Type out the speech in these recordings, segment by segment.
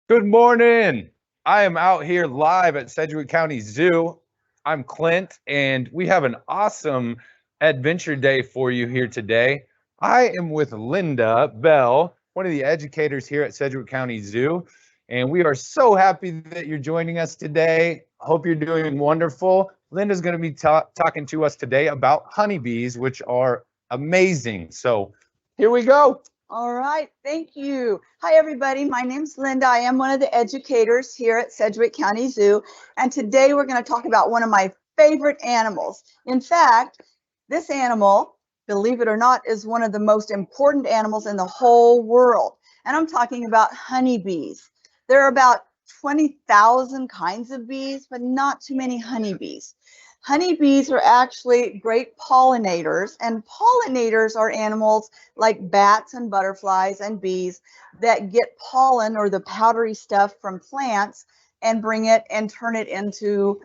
Good morning. I am out here live at Sedgwick County Zoo. I'm Clint, and we have an awesome adventure day for you here today. I am with Linda Bell, one of the educators here at Sedgwick County Zoo, and we are so happy that you're joining us today. Hope you're doing wonderful. Linda's going to be talking to us today about honeybees, which are amazing. So here we go. All right, thank you. Hi, everybody. My name's Linda. I am one of the educators here at Sedgwick County Zoo, and today we're going to talk about one of my favorite animals. In fact, this animal, believe it or not, is one of the most important animals in the whole world, and I'm talking about honeybees. There are about 20,000 kinds of bees, but not too many honeybees. Honeybees are actually great pollinators, and pollinators are animals like bats and butterflies and bees that get pollen or the powdery stuff from plants and bring it and turn it into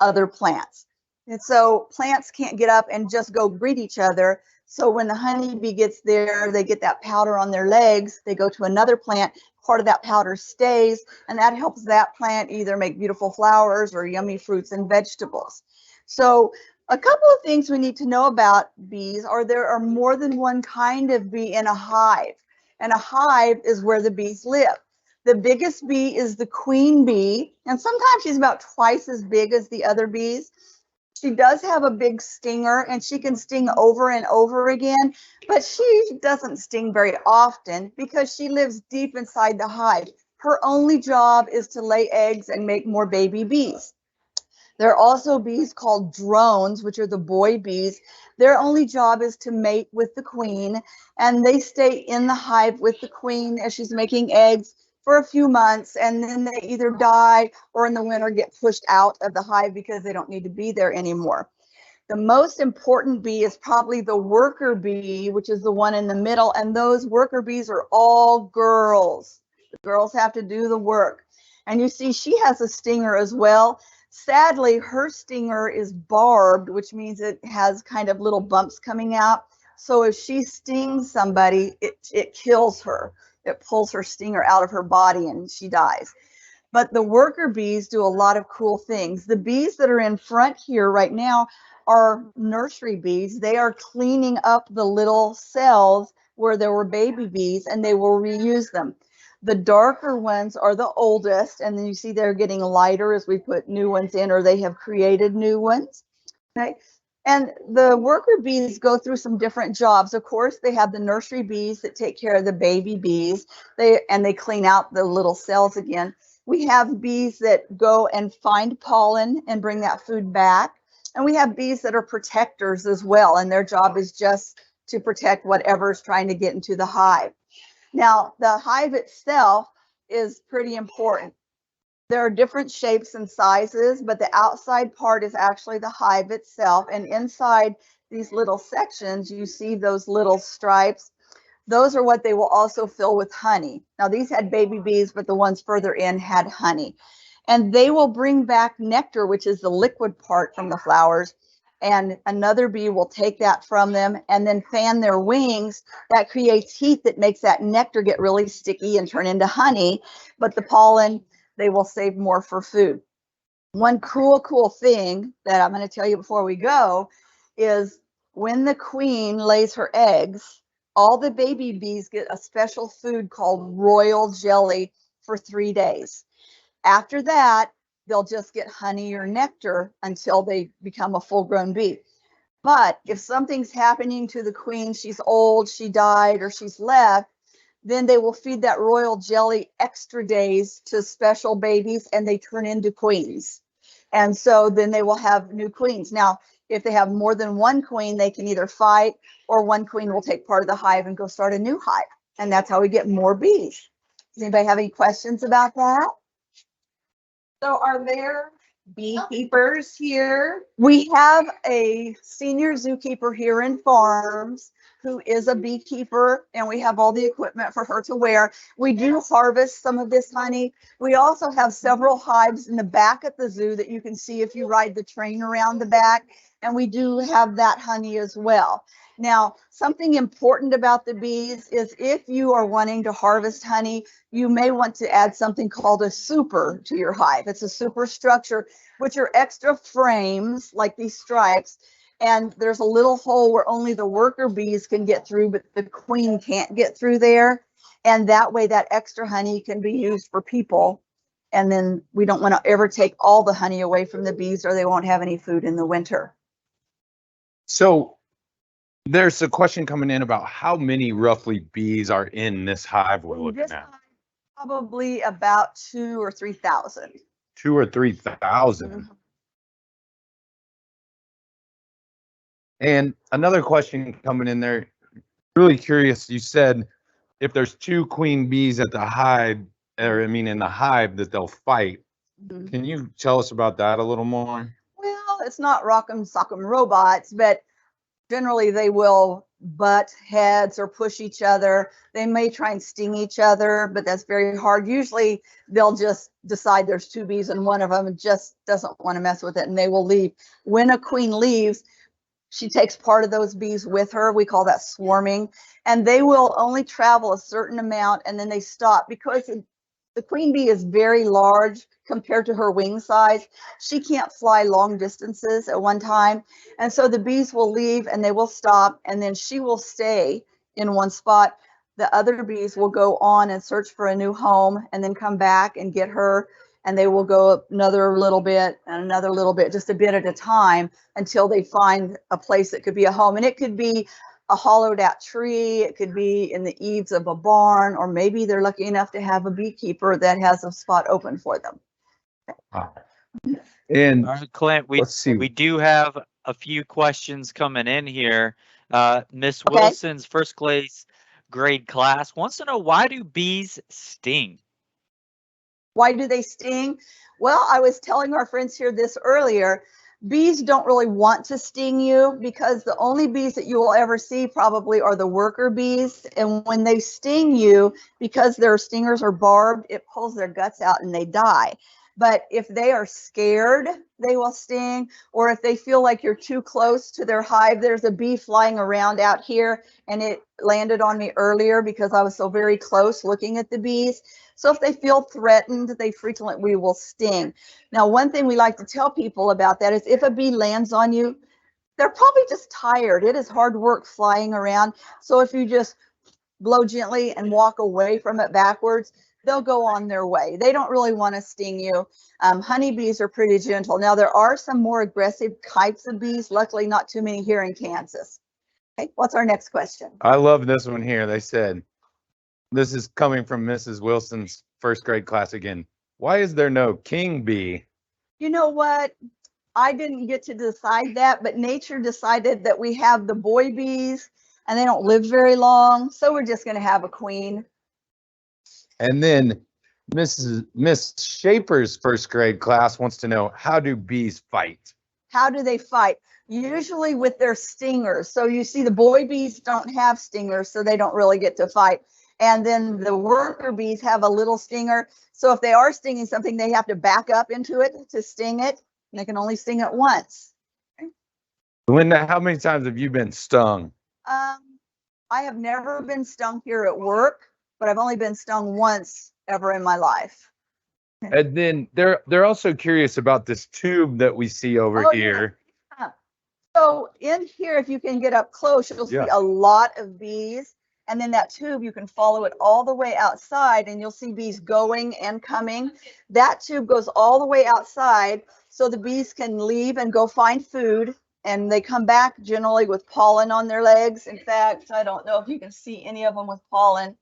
other plants. And so plants can't get up and just go greet each other. So when the honeybee gets there, they get that powder on their legs, they go to another plant, part of that powder stays, and that helps that plant either make beautiful flowers or yummy fruits and vegetables. So a couple of things we need to know about bees are there are more than one kind of bee in a hive, and a hive is where the bees live. The biggest bee is the queen bee, and sometimes she's about twice as big as the other bees. She does have a big stinger, and she can sting over and over again, but she doesn't sting very often because she lives deep inside the hive. Her only job is to lay eggs and make more baby bees. There are also bees called drones, which are the boy bees. Their only job is to mate with the queen, and they stay in the hive with the queen as she's making eggs for a few months, and then they either die or in the winter get pushed out of the hive because they don't need to be there anymore. The most important bee is probably the worker bee, which is the one in the middle, and those worker bees are all girls. The girls have to do the work. And you see she has a stinger as well. Sadly, her stinger is barbed, which means it has kind of little bumps coming out. So if she stings somebody, it kills her. It pulls her stinger out of her body and she dies. But the worker bees do a lot of cool things. The bees that are in front here right now are nursery bees. They are cleaning up the little cells where there were baby bees, and they will reuse them. The darker ones are the oldest, and then you see they're getting lighter as we put new ones in, or they have created new ones. Okay. And the worker bees go through some different jobs. Of course, they have the nursery bees that take care of the baby bees. They clean out the little cells again. We have bees that go and find pollen and bring that food back. And we have bees that are protectors as well, and their job is just to protect whatever's trying to get into the hive. Now, the hive itself is pretty important. There are different shapes and sizes, but the outside part is actually the hive itself. And inside these little sections, you see those little stripes. Those are what they will also fill with honey. Now, these had baby bees, but the ones further in had honey. And they will bring back nectar, which is the liquid part from the flowers, and another bee will take that from them and then fan their wings. That creates heat that makes that nectar get really sticky and turn into honey, but the pollen, they will save more for food. One cool thing that I'm going to tell you before we go is when the queen lays her eggs, all the baby bees get a special food called royal jelly for 3 days. After that, they'll just get honey or nectar until they become a full-grown bee. But if something's happening to the queen, she's old, she died, or she's left, then they will feed that royal jelly extra days to special babies, and they turn into queens. And so then they will have new queens. Now, if they have more than one queen, they can either fight, or one queen will take part of the hive and go start a new hive. And that's how we get more bees. Does anybody have any questions about that? So are there beekeepers here? We have a senior zookeeper here in Farms. who is a beekeeper, and we have all the equipment for her to wear. We do harvest some of this honey. We also have several hives in the back at the zoo that you can see if you ride the train around the back, and we do have that honey as well. Now, something important about the bees is if you are wanting to harvest honey, you may want to add something called a super to your hive. It's a superstructure, which are extra frames like these stripes. And there's a little hole where only the worker bees can get through, but the queen can't get through there. And that way that extra honey can be used for people. And then we don't want to ever take all the honey away from the bees or they won't have any food in the winter. So there's a question coming in about how many roughly bees are in this hive we're looking This at. hive, probably about 2,000 or 3,000. 2,000 or 3,000. Mhm. And another question coming in there, really curious. You said if there's two queen bees at the hive, or I mean in the hive, that they'll fight. Mhm. Can you tell us about that a little more? Well, it's not rock'em sock'em robots, but generally they will butt heads or push each other. They may try and sting each other, but that's very hard. Usually they'll just decide there's two bees and one of them just doesn't want to mess with it and they will leave. When a queen leaves, she takes part of those bees with her. We call that swarming. And they will only travel a certain amount and then they stop because the queen bee is very large compared to her wing size. She can't fly long distances at one time. And so the bees will leave and they will stop and then she will stay in one spot. The other bees will go on and search for a new home and then come back and get her. And they will go another little bit and another little bit, just a bit at a time until they find a place that could be a home. And it could be a hollowed out tree, it could be in the eaves of a barn, or maybe they're lucky enough to have a beekeeper that has a spot open for them. Wow. And All right, Clint, let's see. we do have a few questions coming in here. Miss Okay. Wilson's first grade class wants to know, why do bees sting? Why do they sting? Well, I was telling our friends here this earlier. Bees don't really want to sting you because the only bees that you will ever see probably are the worker bees. And when they sting you, because their stingers are barbed, it pulls their guts out and they die. But if they are scared, they will sting. Or if they feel like you're too close to their hive, there's a bee flying around out here and it landed on me earlier because I was so very close looking at the bees. So if they feel threatened, they frequently will sting. Now, one thing we like to tell people about that is if a bee lands on you, they're probably just tired. It is hard work flying around. So if you just blow gently and walk away from it backwards, they'll go on their way. They don't really want to sting you. Honeybees are pretty gentle. Now, there are some more aggressive types of bees. Luckily, not too many here in Kansas. Okay, what's our next question? I love this one here. They said, this is coming from Mrs. Wilson's first grade class again. Why is there no king bee? You know what? I didn't get to decide that, but nature decided that we have the boy bees and they don't live very long. So we're just going to have a queen. And then Miss Shaper's first grade class wants to know, how do bees fight? How do they fight? Usually with their stingers. So you see the boy bees don't have stingers, so they don't really get to fight. And then the worker bees have a little stinger. So if they are stinging something, they have to back up into it to sting it. And they can only sting it once. Linda, how many times have you been stung? I have never been stung here at work, but I've only been stung once ever in my life. And then they're also curious about this tube that we see over Oh, here. yeah. So in here, if you can get up close, you'll see a lot of bees. And then that tube, you can follow it all the way outside and you'll see bees going and coming. That tube goes all the way outside so the bees can leave and go find food. And they come back generally with pollen on their legs. In fact, I don't know if you can see any of them with pollen.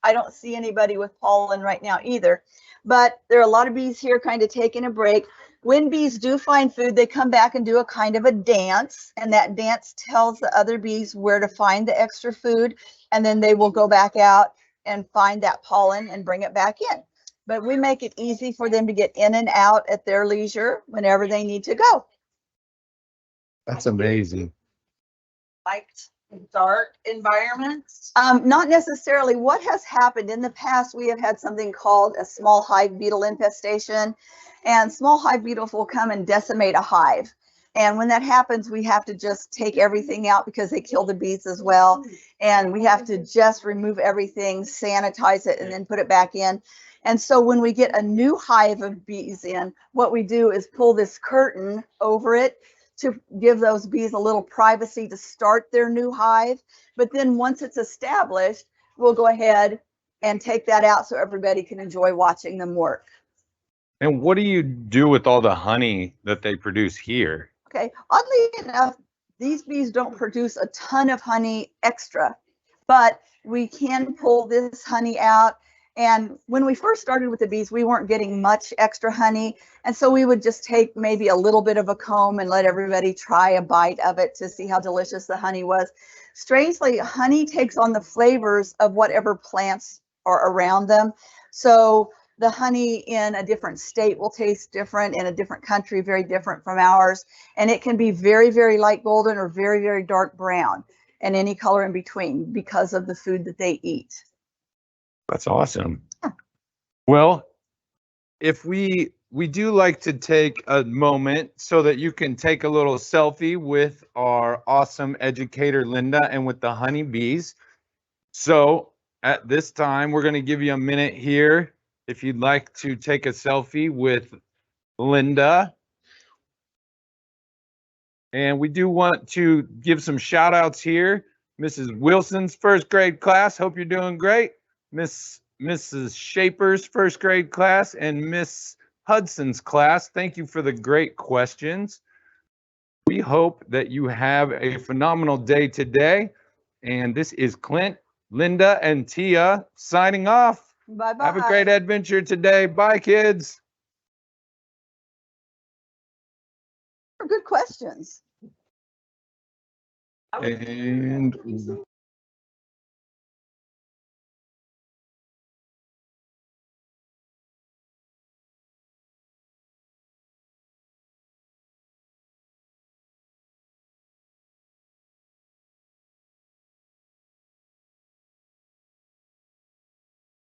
I don't see anybody with pollen right now either. But there are a lot of bees here kind of taking a break. When bees do find food, they come back and do a kind of a dance. And that dance tells the other bees where to find the extra food. And then they will go back out and find that pollen and bring it back in. But we make it easy for them to get in and out at their leisure whenever they need to go. That's amazing. liked dark environments? Not necessarily. What has happened in the past, we have had something called a small hive beetle infestation, and small hive beetles will come and decimate a hive. And when that happens, we have to just take everything out because they kill the bees as well. And we have to just remove everything, sanitize it, and then put it back in. And so when we get a new hive of bees in, what we do is pull this curtain over it to give those bees a little privacy to start their new hive. But then once it's established, we'll go ahead and take that out so everybody can enjoy watching them work. And what do you do with all the honey that they produce here? Okay, oddly enough, these bees don't produce a ton of honey extra, but we can pull this honey out. And when we first started with the bees, we weren't getting much extra honey. And so we would just take maybe a little bit of a comb and let everybody try a bite of it to see how delicious the honey was. Strangely, honey takes on the flavors of whatever plants are around them. So the honey in a different state will taste different, in a different country, very different from ours. And it can be very, very light golden or very, very dark brown, and any color in between because of the food that they eat. That's awesome. Well, if we do like to take a moment so that you can take a little selfie with our awesome educator, Linda, and with the honeybees. So at this time, we're going to give you a minute here if you'd like to take a selfie with Linda. And we do want to give some shout outs here. Mrs. Wilson's first grade class, hope you're doing great. Mrs. Shaper's first grade class and Miss Hudson's class, thank you for the great questions. We hope that you have a phenomenal day today. And this is Clint, Linda, and Tia signing off. Bye-bye. Have a great adventure today. Bye, kids. Good questions. And